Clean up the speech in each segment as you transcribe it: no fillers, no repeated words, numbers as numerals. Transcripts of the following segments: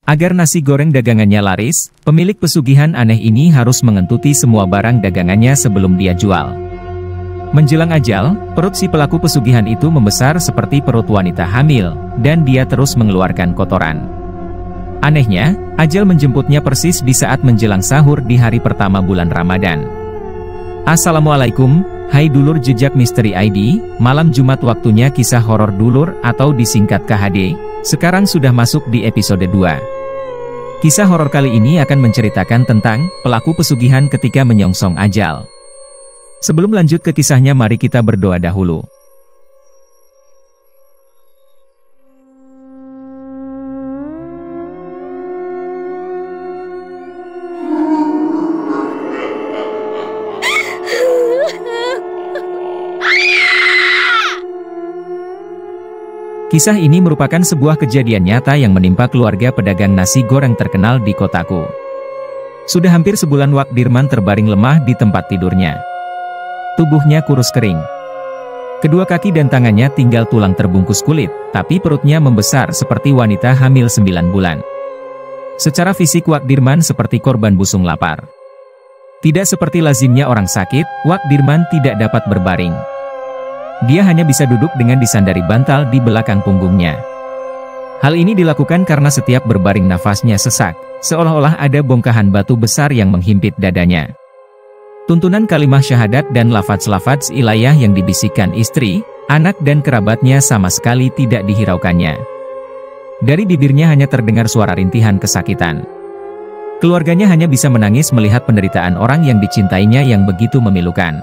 Agar nasi goreng dagangannya laris, pemilik pesugihan aneh ini harus mengentuti semua barang dagangannya sebelum dia jual. Menjelang ajal, perut si pelaku pesugihan itu membesar seperti perut wanita hamil, dan dia terus mengeluarkan kotoran. Anehnya, ajal menjemputnya persis di saat menjelang sahur di hari pertama bulan Ramadan. Assalamualaikum, hai dulur jejak misteri ID, malam Jumat waktunya kisah horor dulur atau disingkat KHD, sekarang sudah masuk di episode 2. Kisah horor kali ini akan menceritakan tentang pelaku pesugihan ketika menyongsong ajal. Sebelum lanjut ke kisahnya, mari kita berdoa dahulu. Kisah ini merupakan sebuah kejadian nyata yang menimpa keluarga pedagang nasi goreng terkenal di kotaku. Sudah hampir sebulan Wak Dirman terbaring lemah di tempat tidurnya. Tubuhnya kurus kering. Kedua kaki dan tangannya tinggal tulang terbungkus kulit, tapi perutnya membesar seperti wanita hamil 9 bulan. Secara fisik Wak Dirman seperti korban busung lapar. Tidak seperti lazimnya orang sakit, Wak Dirman tidak dapat berbaring. Dia hanya bisa duduk dengan disandari bantal di belakang punggungnya. Hal ini dilakukan karena setiap berbaring nafasnya sesak, seolah-olah ada bongkahan batu besar yang menghimpit dadanya. Tuntunan kalimah syahadat dan lafaz-lafaz ilayah yang dibisikkan istri, anak dan kerabatnya sama sekali tidak dihiraukannya. Dari bibirnya hanya terdengar suara rintihan kesakitan. Keluarganya hanya bisa menangis melihat penderitaan orang yang dicintainya yang begitu memilukan.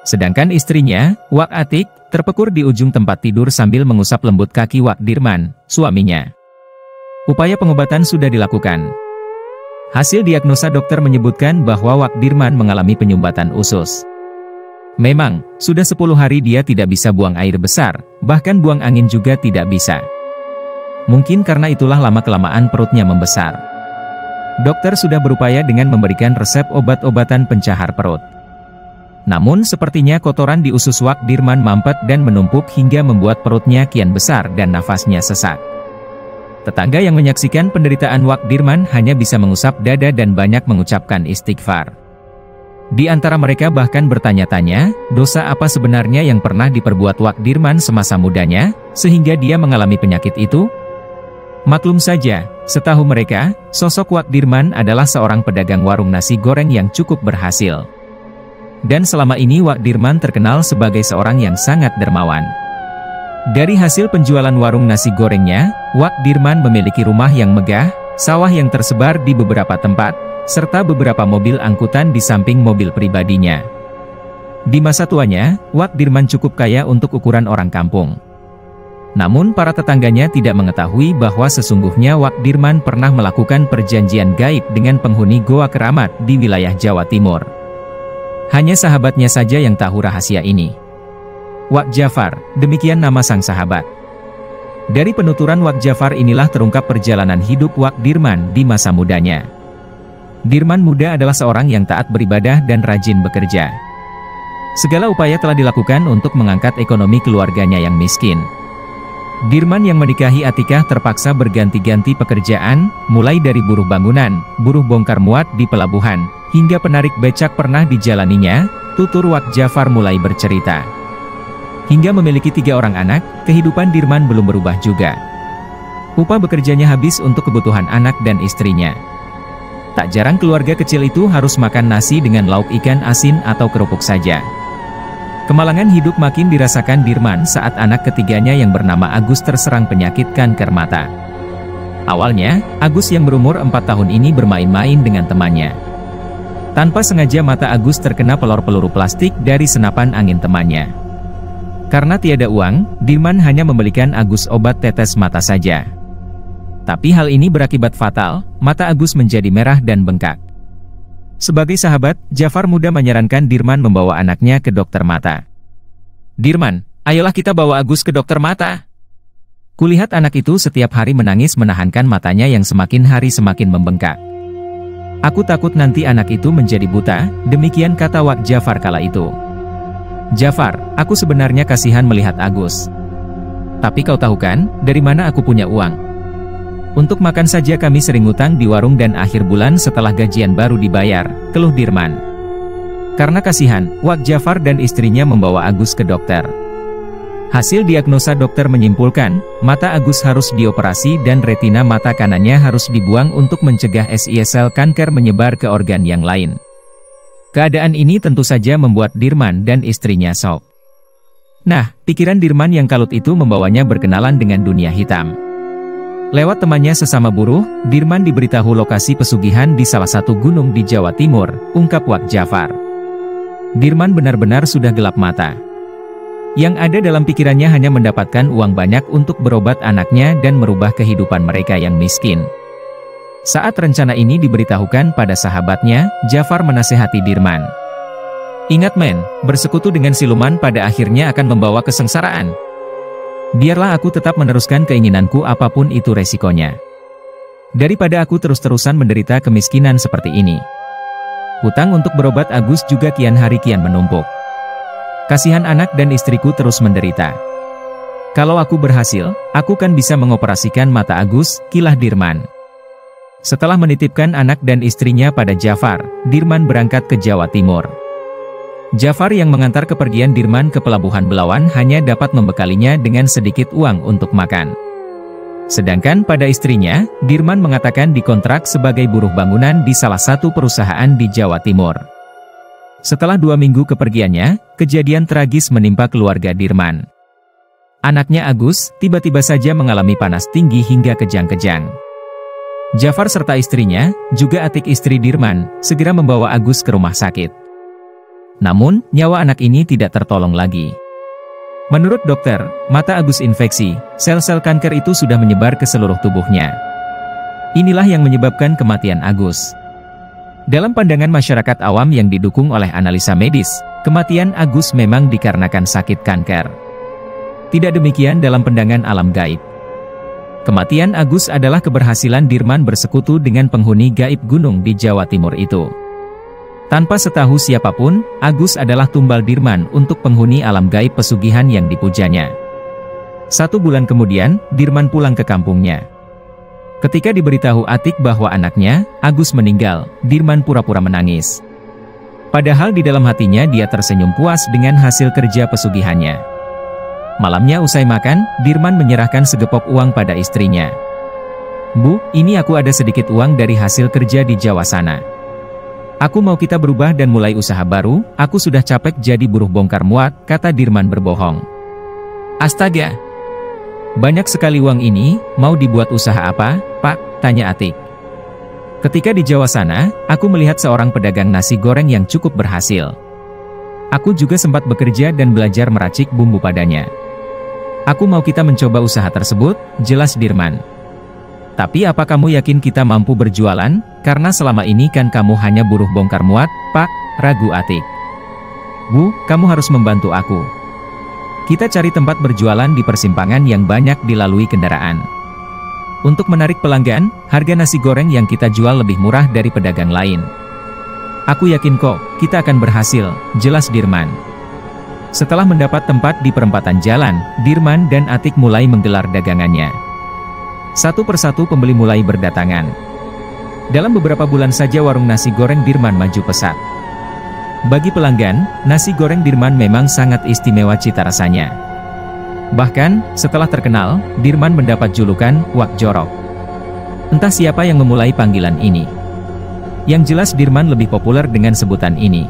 Sedangkan istrinya, Wak Atik, terpekur di ujung tempat tidur sambil mengusap lembut kaki Wak Dirman, suaminya. Upaya pengobatan sudah dilakukan. Hasil diagnosa dokter menyebutkan bahwa Wak Dirman mengalami penyumbatan usus. Memang, sudah 10 hari dia tidak bisa buang air besar, bahkan buang angin juga tidak bisa. Mungkin karena itulah lama-kelamaan perutnya membesar. Dokter sudah berupaya dengan memberikan resep obat-obatan pencahar perut. Namun sepertinya kotoran di usus Wak Dirman mampet dan menumpuk hingga membuat perutnya kian besar dan nafasnya sesak. Tetangga yang menyaksikan penderitaan Wak Dirman hanya bisa mengusap dada dan banyak mengucapkan istighfar. Di antara mereka bahkan bertanya-tanya, dosa apa sebenarnya yang pernah diperbuat Wak Dirman semasa mudanya, sehingga dia mengalami penyakit itu? Maklum saja, setahu mereka, sosok Wak Dirman adalah seorang pedagang warung nasi goreng yang cukup berhasil. Dan selama ini Wak Dirman terkenal sebagai seorang yang sangat dermawan. Dari hasil penjualan warung nasi gorengnya, Wak Dirman memiliki rumah yang megah, sawah yang tersebar di beberapa tempat, serta beberapa mobil angkutan di samping mobil pribadinya. Di masa tuanya, Wak Dirman cukup kaya untuk ukuran orang kampung. Namun para tetangganya tidak mengetahui bahwa sesungguhnya Wak Dirman pernah melakukan perjanjian gaib dengan penghuni Goa Keramat di wilayah Jawa Timur. Hanya sahabatnya saja yang tahu rahasia ini. Wak Jafar, demikian nama sang sahabat. Dari penuturan Wak Jafar inilah terungkap perjalanan hidup Wak Dirman di masa mudanya. Dirman muda adalah seorang yang taat beribadah dan rajin bekerja. Segala upaya telah dilakukan untuk mengangkat ekonomi keluarganya yang miskin. Dirman yang menikahi Atikah terpaksa berganti-ganti pekerjaan, mulai dari buruh bangunan, buruh bongkar muat di pelabuhan, hingga penarik becak pernah dijalaninya. Tutur Wak Jafar mulai bercerita. Hingga memiliki 3 orang anak, kehidupan Dirman belum berubah juga. Upah bekerjanya habis untuk kebutuhan anak dan istrinya. Tak jarang keluarga kecil itu harus makan nasi dengan lauk ikan asin atau kerupuk saja. Kemalangan hidup makin dirasakan Dirman saat anak ketiganya yang bernama Agus terserang penyakit kanker mata. Awalnya, Agus yang berumur 4 tahun ini bermain-main dengan temannya. Tanpa sengaja mata Agus terkena pelor peluru plastik dari senapan angin temannya. Karena tiada uang, Dirman hanya membelikan Agus obat tetes mata saja. Tapi hal ini berakibat fatal, mata Agus menjadi merah dan bengkak. Sebagai sahabat, Jafar muda menyarankan Dirman membawa anaknya ke dokter mata. "Dirman, ayolah kita bawa Agus ke dokter mata. Kulihat anak itu setiap hari menangis menahankan matanya yang semakin hari semakin membengkak. Aku takut nanti anak itu menjadi buta," demikian kata Wak Jafar kala itu. "Jafar, aku sebenarnya kasihan melihat Agus. Tapi kau tahu kan, dari mana aku punya uang?" Untuk makan saja kami sering ngutang di warung dan akhir bulan setelah gajian baru dibayar, keluh Dirman. Karena kasihan, Wak Jafar dan istrinya membawa Agus ke dokter. Hasil diagnosa dokter menyimpulkan, mata Agus harus dioperasi dan retina mata kanannya harus dibuang untuk mencegah sel kanker menyebar ke organ yang lain. Keadaan ini tentu saja membuat Dirman dan istrinya shock. Nah, pikiran Dirman yang kalut itu membawanya berkenalan dengan dunia hitam. Lewat temannya sesama buruh, Dirman diberitahu lokasi pesugihan di salah satu gunung di Jawa Timur, ungkap Wak Jafar. Dirman benar-benar sudah gelap mata. Yang ada dalam pikirannya hanya mendapatkan uang banyak untuk berobat anaknya dan merubah kehidupan mereka yang miskin. Saat rencana ini diberitahukan pada sahabatnya, Jafar menasehati Dirman. Ingat men, bersekutu dengan siluman pada akhirnya akan membawa kesengsaraan. Biarlah aku tetap meneruskan keinginanku apapun itu resikonya. Daripada aku terus-terusan menderita kemiskinan seperti ini. Hutang untuk berobat Agus juga kian hari kian menumpuk. Kasihan anak dan istriku terus menderita. Kalau aku berhasil, aku kan bisa mengoperasikan mata Agus, kilah Dirman. Setelah menitipkan anak dan istrinya pada Jafar, Dirman berangkat ke Jawa Timur. Jafar yang mengantar kepergian Dirman ke Pelabuhan Belawan hanya dapat membekalinya dengan sedikit uang untuk makan. Sedangkan pada istrinya, Dirman mengatakan dikontrak sebagai buruh bangunan di salah satu perusahaan di Jawa Timur. Setelah 2 minggu kepergiannya, kejadian tragis menimpa keluarga Dirman. Anaknya Agus, tiba-tiba saja mengalami panas tinggi hingga kejang-kejang. Jafar serta istrinya, juga Atik istri Dirman, segera membawa Agus ke rumah sakit. Namun, nyawa anak ini tidak tertolong lagi. Menurut dokter, mata Agus infeksi, sel-sel kanker itu sudah menyebar ke seluruh tubuhnya. Inilah yang menyebabkan kematian Agus. Dalam pandangan masyarakat awam yang didukung oleh analisa medis, kematian Agus memang dikarenakan sakit kanker. Tidak demikian dalam pandangan alam gaib. Kematian Agus adalah keberhasilan Dirman bersekutu dengan penghuni gaib gunung di Jawa Timur itu. Tanpa setahu siapapun, Agus adalah tumbal Dirman untuk penghuni alam gaib pesugihan yang dipujanya. 1 bulan kemudian, Dirman pulang ke kampungnya. Ketika diberitahu Atik bahwa anaknya, Agus meninggal, Dirman pura-pura menangis. Padahal di dalam hatinya dia tersenyum puas dengan hasil kerja pesugihannya. Malamnya usai makan, Dirman menyerahkan segepok uang pada istrinya. Bu, ini aku ada sedikit uang dari hasil kerja di Jawa sana. Aku mau kita berubah dan mulai usaha baru, aku sudah capek jadi buruh bongkar muat, kata Dirman berbohong. Astaga! Banyak sekali uang ini, mau dibuat usaha apa, Pak? Tanya Atik. Ketika di Jawa sana, aku melihat seorang pedagang nasi goreng yang cukup berhasil. Aku juga sempat bekerja dan belajar meracik bumbu padanya. Aku mau kita mencoba usaha tersebut, jelas Dirman. Tapi apa kamu yakin kita mampu berjualan? Karena selama ini kan kamu hanya buruh bongkar muat, Pak, ragu Atik. Bu, kamu harus membantu aku. Kita cari tempat berjualan di persimpangan yang banyak dilalui kendaraan. Untuk menarik pelanggan, harga nasi goreng yang kita jual lebih murah dari pedagang lain. Aku yakin kok, kita akan berhasil, jelas Dirman. Setelah mendapat tempat di perempatan jalan, Dirman dan Atik mulai menggelar dagangannya. Satu persatu pembeli mulai berdatangan. Dalam beberapa bulan saja warung nasi goreng Dirman maju pesat. Bagi pelanggan, nasi goreng Dirman memang sangat istimewa cita rasanya. Bahkan, setelah terkenal, Dirman mendapat julukan Wak Jorok. Entah siapa yang memulai panggilan ini. Yang jelas Dirman lebih populer dengan sebutan ini.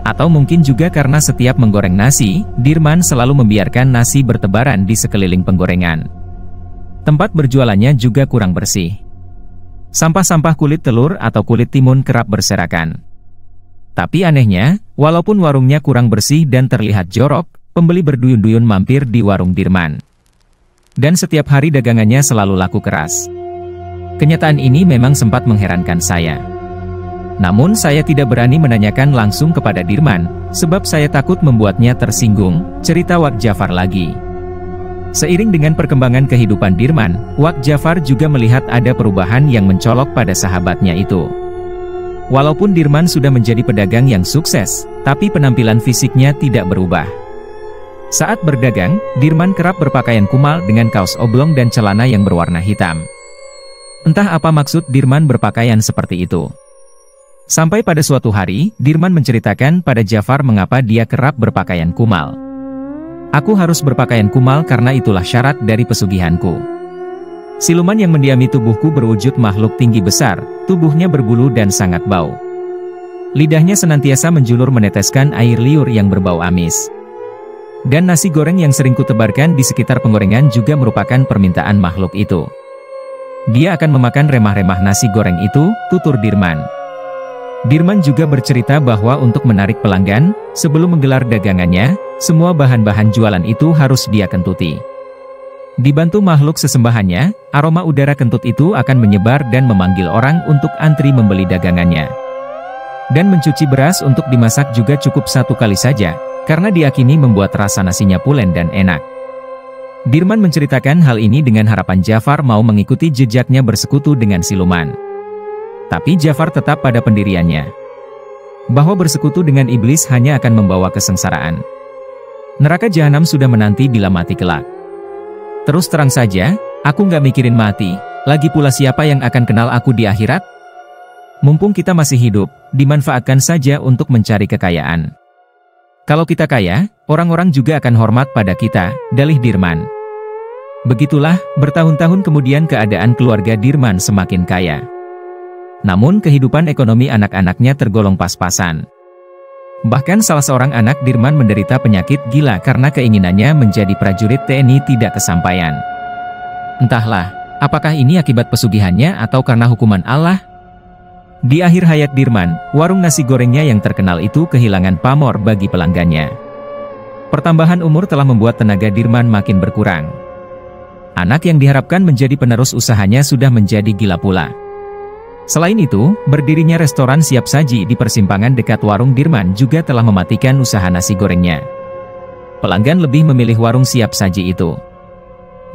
Atau mungkin juga karena setiap menggoreng nasi, Dirman selalu membiarkan nasi bertebaran di sekeliling penggorengan. Tempat berjualannya juga kurang bersih. Sampah-sampah kulit telur atau kulit timun kerap berserakan. Tapi anehnya, walaupun warungnya kurang bersih dan terlihat jorok, pembeli berduyun-duyun mampir di warung Dirman. Dan setiap hari dagangannya selalu laku keras. Kenyataan ini memang sempat mengherankan saya. Namun saya tidak berani menanyakan langsung kepada Dirman, sebab saya takut membuatnya tersinggung, cerita Wak Jafar lagi. Seiring dengan perkembangan kehidupan Dirman, Wak Jafar juga melihat ada perubahan yang mencolok pada sahabatnya itu. Walaupun Dirman sudah menjadi pedagang yang sukses, tapi penampilan fisiknya tidak berubah. Saat berdagang, Dirman kerap berpakaian kumal dengan kaos oblong dan celana yang berwarna hitam. Entah apa maksud Dirman berpakaian seperti itu. Sampai pada suatu hari, Dirman menceritakan pada Jafar mengapa dia kerap berpakaian kumal. Aku harus berpakaian kumal karena itulah syarat dari pesugihanku. Siluman yang mendiami tubuhku berwujud makhluk tinggi besar, tubuhnya berbulu dan sangat bau. Lidahnya senantiasa menjulur meneteskan air liur yang berbau amis. Dan nasi goreng yang sering kutebarkan di sekitar penggorengan juga merupakan permintaan makhluk itu. Dia akan memakan remah-remah nasi goreng itu, tutur Dirman. Dirman juga bercerita bahwa untuk menarik pelanggan, sebelum menggelar dagangannya, semua bahan-bahan jualan itu harus dia kentuti. Dibantu makhluk sesembahannya, aroma udara kentut itu akan menyebar dan memanggil orang untuk antri membeli dagangannya. Dan mencuci beras untuk dimasak juga cukup 1 kali saja, karena diyakini membuat rasa nasinya pulen dan enak. Dirman menceritakan hal ini dengan harapan Jafar mau mengikuti jejaknya bersekutu dengan siluman. Tapi Jafar tetap pada pendiriannya, bahwa bersekutu dengan iblis hanya akan membawa kesengsaraan. Neraka jahanam sudah menanti bila mati kelak. Terus terang saja, aku nggak mikirin mati, lagi pula siapa yang akan kenal aku di akhirat? Mumpung kita masih hidup, dimanfaatkan saja untuk mencari kekayaan. Kalau kita kaya, orang-orang juga akan hormat pada kita, dalih Dirman. Begitulah, bertahun-tahun kemudian keadaan keluarga Dirman semakin kaya. Namun kehidupan ekonomi anak-anaknya tergolong pas-pasan. Bahkan salah seorang anak Dirman menderita penyakit gila karena keinginannya menjadi prajurit TNI tidak kesampaian. Entahlah, apakah ini akibat pesugihannya atau karena hukuman Allah? Di akhir hayat Dirman, warung nasi gorengnya yang terkenal itu kehilangan pamor bagi pelanggannya. Pertambahan umur telah membuat tenaga Dirman makin berkurang. Anak yang diharapkan menjadi penerus usahanya sudah menjadi gila pula. Selain itu, berdirinya restoran siap saji di persimpangan dekat warung Dirman juga telah mematikan usaha nasi gorengnya. Pelanggan lebih memilih warung siap saji itu.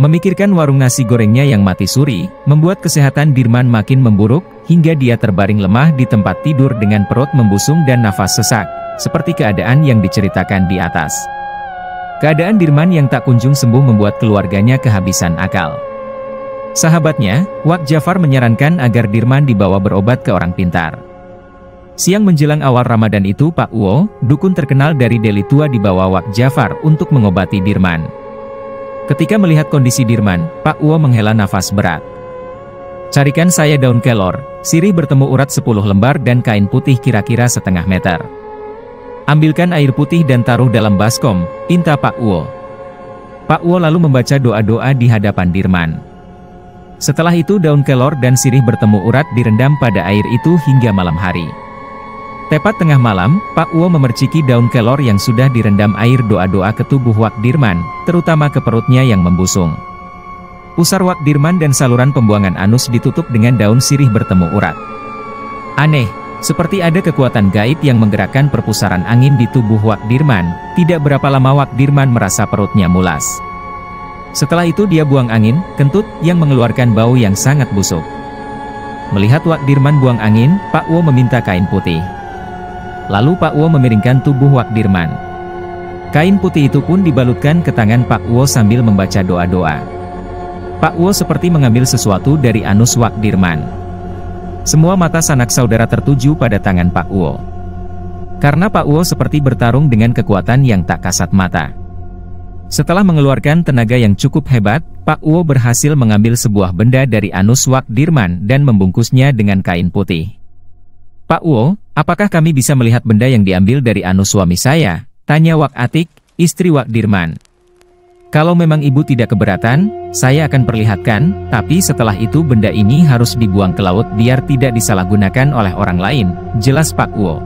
Memikirkan warung nasi gorengnya yang mati suri, membuat kesehatan Dirman makin memburuk, hingga dia terbaring lemah di tempat tidur dengan perut membusung dan nafas sesak, seperti keadaan yang diceritakan di atas. Keadaan Dirman yang tak kunjung sembuh membuat keluarganya kehabisan akal. Sahabatnya, Wak Jafar menyarankan agar Dirman dibawa berobat ke orang pintar. Siang menjelang awal Ramadan itu Pak Uwo, dukun terkenal dari Delhi Tua dibawa Wak Jafar untuk mengobati Dirman. Ketika melihat kondisi Dirman, Pak Uwo menghela nafas berat. Carikan saya daun kelor, sirih bertemu urat 10 lembar dan kain putih kira-kira setengah meter. Ambilkan air putih dan taruh dalam baskom, pinta Pak Uwo. Pak Uwo lalu membaca doa-doa di hadapan Dirman. Setelah itu daun kelor dan sirih bertemu urat direndam pada air itu hingga malam hari. Tepat tengah malam, Pak Uwo memerciki daun kelor yang sudah direndam air doa-doa ke tubuh Wak Dirman, terutama ke perutnya yang membusung. Pusar Wak Dirman dan saluran pembuangan anus ditutup dengan daun sirih bertemu urat. Aneh, seperti ada kekuatan gaib yang menggerakkan perpusaran angin di tubuh Wak Dirman. Tidak berapa lama Wak Dirman merasa perutnya mulas. Setelah itu dia buang angin, kentut, yang mengeluarkan bau yang sangat busuk. Melihat Wak Dirman buang angin, Pak Uwo meminta kain putih. Lalu Pak Uwo memiringkan tubuh Wak Dirman. Kain putih itu pun dibalutkan ke tangan Pak Uwo sambil membaca doa-doa. Pak Uwo seperti mengambil sesuatu dari anus Wak Dirman. Semua mata sanak saudara tertuju pada tangan Pak Uwo. Karena Pak Uwo seperti bertarung dengan kekuatan yang tak kasat mata. Setelah mengeluarkan tenaga yang cukup hebat, Pak Uwo berhasil mengambil sebuah benda dari anus Wak Dirman dan membungkusnya dengan kain putih. Pak Uwo, apakah kami bisa melihat benda yang diambil dari anus suami saya? Tanya Wak Atik, istri Wak Dirman. Kalau memang ibu tidak keberatan, saya akan perlihatkan, tapi setelah itu benda ini harus dibuang ke laut biar tidak disalahgunakan oleh orang lain, jelas Pak Uwo.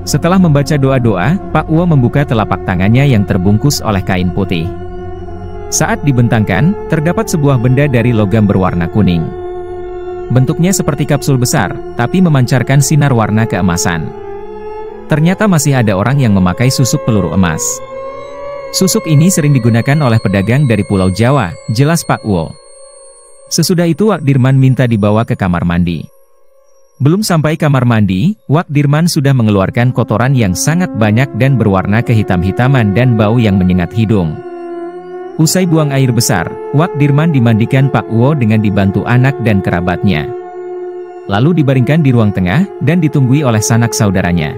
Setelah membaca doa-doa, Pak Uwo membuka telapak tangannya yang terbungkus oleh kain putih. Saat dibentangkan, terdapat sebuah benda dari logam berwarna kuning. Bentuknya seperti kapsul besar, tapi memancarkan sinar warna keemasan. Ternyata masih ada orang yang memakai susuk peluru emas. Susuk ini sering digunakan oleh pedagang dari Pulau Jawa, jelas Pak Uwo. Sesudah itu Wak Dirman minta dibawa ke kamar mandi. Belum sampai kamar mandi, Wak Dirman sudah mengeluarkan kotoran yang sangat banyak dan berwarna kehitam-hitaman dan bau yang menyengat hidung. Usai buang air besar, Wak Dirman dimandikan Pak Uwo dengan dibantu anak dan kerabatnya. Lalu dibaringkan di ruang tengah, dan ditunggui oleh sanak saudaranya.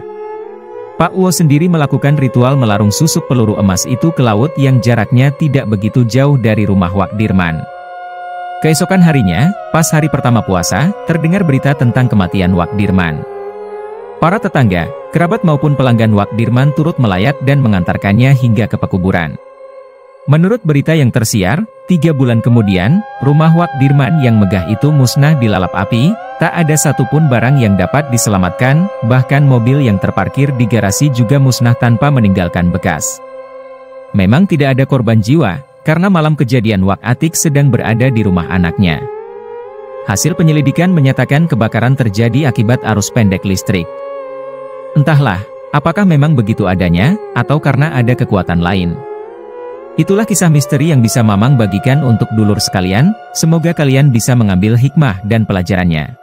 Pak Uwo sendiri melakukan ritual melarung susuk peluru emas itu ke laut yang jaraknya tidak begitu jauh dari rumah Wak Dirman. Keesokan harinya, pas hari pertama puasa, terdengar berita tentang kematian Wak Dirman. Para tetangga, kerabat maupun pelanggan Wak Dirman turut melayat dan mengantarkannya hingga ke pekuburan. Menurut berita yang tersiar, 3 bulan kemudian, rumah Wak Dirman yang megah itu musnah dilalap api, tak ada satupun barang yang dapat diselamatkan, bahkan mobil yang terparkir di garasi juga musnah tanpa meninggalkan bekas. Memang tidak ada korban jiwa, karena malam kejadian Wak Atik sedang berada di rumah anaknya. Hasil penyelidikan menyatakan kebakaran terjadi akibat arus pendek listrik. Entahlah, apakah memang begitu adanya, atau karena ada kekuatan lain. Itulah kisah misteri yang bisa Mamang bagikan untuk dulur sekalian, semoga kalian bisa mengambil hikmah dan pelajarannya.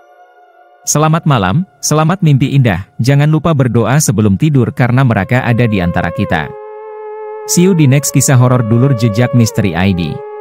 Selamat malam, selamat mimpi indah, jangan lupa berdoa sebelum tidur karena mereka ada di antara kita. See you di next kisah horor dulur jejak misteri ID.